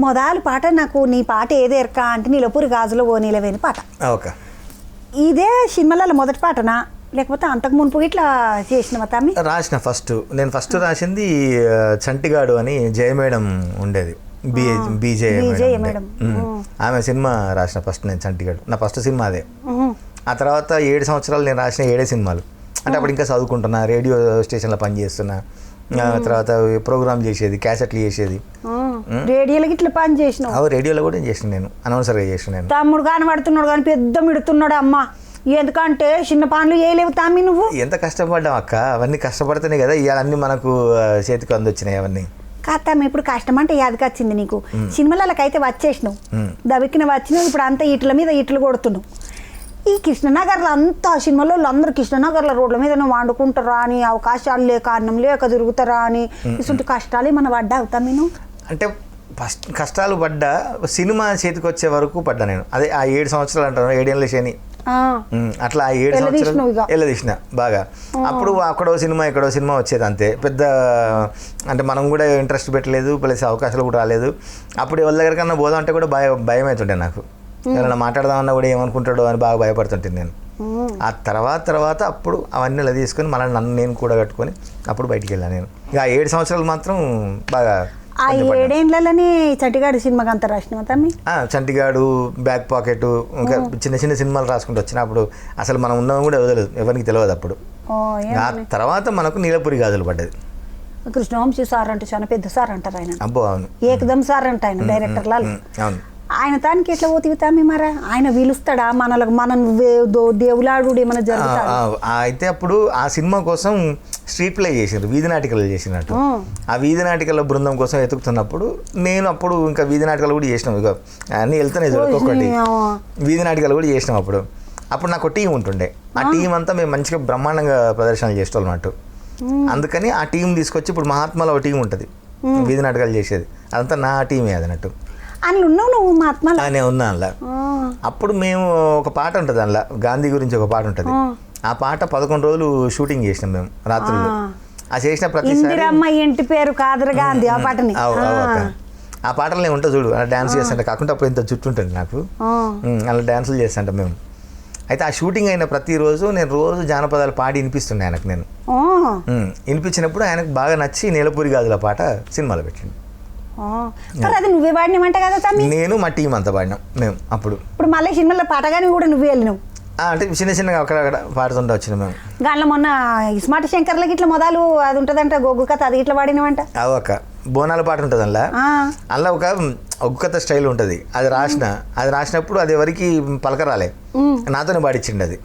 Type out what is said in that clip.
మొదలు పాట నాకు నీ పాట ఏదేరక అంటే నీలపూరి గాజులో ఓ నీలవేని పాట. ఓకే. ఇదే సినిమాలలో మొదటి పాటనా లేకపోతే అంతకు మునుపు ఇట్లా చేసినవా తమ్మి? రాసిన నేను ఫస్ట్ రాసింది చంటిగాడు అని జయ మేడం ఉండేది, బీజే మేడం. ఆమె సినిమా రాసిన ఫస్ట్ నేను చంటిగాడు, నా ఫస్ట్ సినిమా అదే. ఆ తర్వాత 7 సంవత్సరాలు నేను రాసిన 7 సినిమాలు. అంటే అప్పుడు ఇంకా చదువుకుంటున్నా, రేడియో స్టేషన్లో పనిచేస్తున్నా, తర్వాత ప్రోగ్రామ్ చేసేది, క్యాసెట్లు చేసేది. రేడియోలకి ఇట్లా పని చేసినావు? రేడియోలో కూడా చేసిన, నేను అనౌన్సర్గా చేసిన. నేను తమ్ముడు కానీ పడుతున్నాడు కానీ పెద్ద మిడుతున్నాడు అమ్మ. ఎందుకంటే చిన్న పనులు చేయలేవు తమ్మి నువ్వు. ఎంత కష్టపడ్డాం అక్క, అవన్నీ కష్టపడితేనే కదా ఇవన్నీ మనకు చేతికి అందొచ్చినాయి అవన్నీ. కాదమ్మ, ఇప్పుడు కష్టం అంటే యాదకి వచ్చింది నీకు. సినిమాలకైతే వచ్చేసినావు, దవికిన వచ్చినావు, ఇప్పుడు అంతా ఇట్ల మీద ఇట్లు కొడుతున్నావు. ఈ కృష్ణనగర్లో అంతా సినిమాలో అందరూ కృష్ణనగర్లో రోడ్ల మీద వండుకుంటారా అని, అవకాశాలు లేక అన్నం లేక తిరుగుతారా అని, ఇటువంటి కష్టాలు ఏమన్నా పడ్డా అవుతా నేను? అంటే ఫస్ట్ కష్టాలు పడ్డా, సినిమా చేతికి వచ్చే వరకు పడ్డా నేను. అదే ఆ 7 సంవత్సరాలు అంటాను, 7 ఏళ్ళ శని అట్లా ఆ 7 సంవత్సరాలు వెళ్ళదీసిన బాగా. అప్పుడు అక్కడో సినిమా ఇక్కడో సినిమా వచ్చేది అంతే. పెద్ద అంటే మనం కూడా ఇంట్రెస్ట్ పెట్టలేదు, ప్లస్ అవకాశాలు కూడా రాలేదు. అప్పుడు ఎవరి దగ్గరికన్నా పోదాం అంటే కూడా భయం అవుతుండే నాకు. ఎవరైనా మాట్లాడదామన్నా కూడా ఏమనుకుంటాడో అని బాగా భయపడుతుంటాను నేను. ఆ తర్వాత అప్పుడు అవన్నీ ఇలా తీసుకొని మళ్ళీ నన్ను నేను కూడా కట్టుకొని అప్పుడు బయటికి వెళ్ళాను నేను. ఇక ఆ 7 సంవత్సరాలు మాత్రం బాగా. ఆ 7 ఏళ్ళలోనే చంటిగాడు సినిమాకి అంత రాసినావా తమ్మి? చంటిగాడు, బ్యాక్ పాకెట్, ఇంకా చిన్న సినిమాలు రాసుకుంటూ వచ్చినప్పుడు అసలు మనం ఉన్నాం కూడా వదలదు, ఎవరికి తెలియదు అప్పుడు. ఆ తర్వాత మనకు నీలపురి గాజులు పడ్డది. కృష్ణవంశీ సార్ అంటే చాలా పెద్ద సార్ అంటారు ఆయన. అబ్బో అవును, ఏకదమ్ సార్ అంట ఆయన, డైరెక్టర్ లాల్. అవును. ఆయన దానికి ఎట్లా పోతుంది తమ్మి మరి? ఆయన పిలుస్తాడా మనలకు? మనం దేవులాడు ఏమైనా జరుగుతాడా? అయితే అప్పుడు ఆ సినిమా కోసం స్ట్రీట్ ప్లే చేసారు, వీధి నాటికలు చేసినట్టు. ఆ వీధి నాటికల బృందం కోసం ఎతుకుతున్నప్పుడు నేను అప్పుడు ఇంకా వీధి నాటకాలు కూడా చేసినాం. ఇక అన్నీ వెళ్తున్నాయి ఒక్కొక్కటి, వీధి నాటకాలు కూడా చేసినాం. అప్పుడు నాకు టీం ఉంటుండే. ఆ టీం అంతా మేము మంచిగా బ్రహ్మాండంగా ప్రదర్శనలు చేస్తాం అన్నట్టు. అందుకని ఆ టీం తీసుకొచ్చి ఇప్పుడు మహాత్మాలో ఒక టీం ఉంటుంది వీధి నాటకాలు చేసేది, అదంతా నా టీమే అదన్నట్టు. అందులో ఉన్నావు నువ్వు మహాత్మాలో? నేను ఉన్నా అందులో. అప్పుడు మేము ఒక పాట ఉంటుంది అందులో, గాంధీ గురించి ఒక పాట ఉంటుంది. ఆ పాట 11 రోజులు షూటింగ్ చేసినాం మేము రాత్రులు. ఆ చేసిన ప్రతిసారి ఇంటి పేరు కాదర్ గాంధీ ఆ పాటని. ఆ పాటలనే ఉంటా చూడు, అలా డ్యాన్స్ చేస్తుంటే కాకుండా అప్పుడు ఇంత జుట్టు ఉంటుంది నాకు, అలా డ్యాన్సులు చేస్తుంటాం మేము. అయితే ఆ షూటింగ్ అయిన ప్రతిరోజు నేను రోజు జానపదాలు పాడి వినిపిస్తుండే ఆయనకు. నేను వినిపించినప్పుడు ఆయనకు బాగా నచ్చి నీలపురి గాజుల పాట సినిమాలో పెట్టింది. అది నువ్వే పాడినమంట కదా తమ్మి? నేను మా టీం అంతా పాడినాం మేము అప్పుడు. ఇప్పుడు మళ్ళీ సినిమాలో పాటగాని కూడా నువ్వే వెళ్ళినావు? అంటే చిన్నగా అక్కడ పాడుతుంటే వచ్చిన మేము. దాంట్లో మొన్న ఇస్మార్ట్ శంకర్లకి ఇట్లా మొదలు అది ఉంటుందంట, గొగ్గు కథ, అది ఇట్లా పాడినవంట. ఒక బోనాల పాట ఉంటుంది అందులో ఒక ఒగ్గు కథ స్టైల్ ఉంటుంది. అది రాసినప్పుడు అది ఎవరికి పలకరాలే, నాతోనే పాడించిండి అది.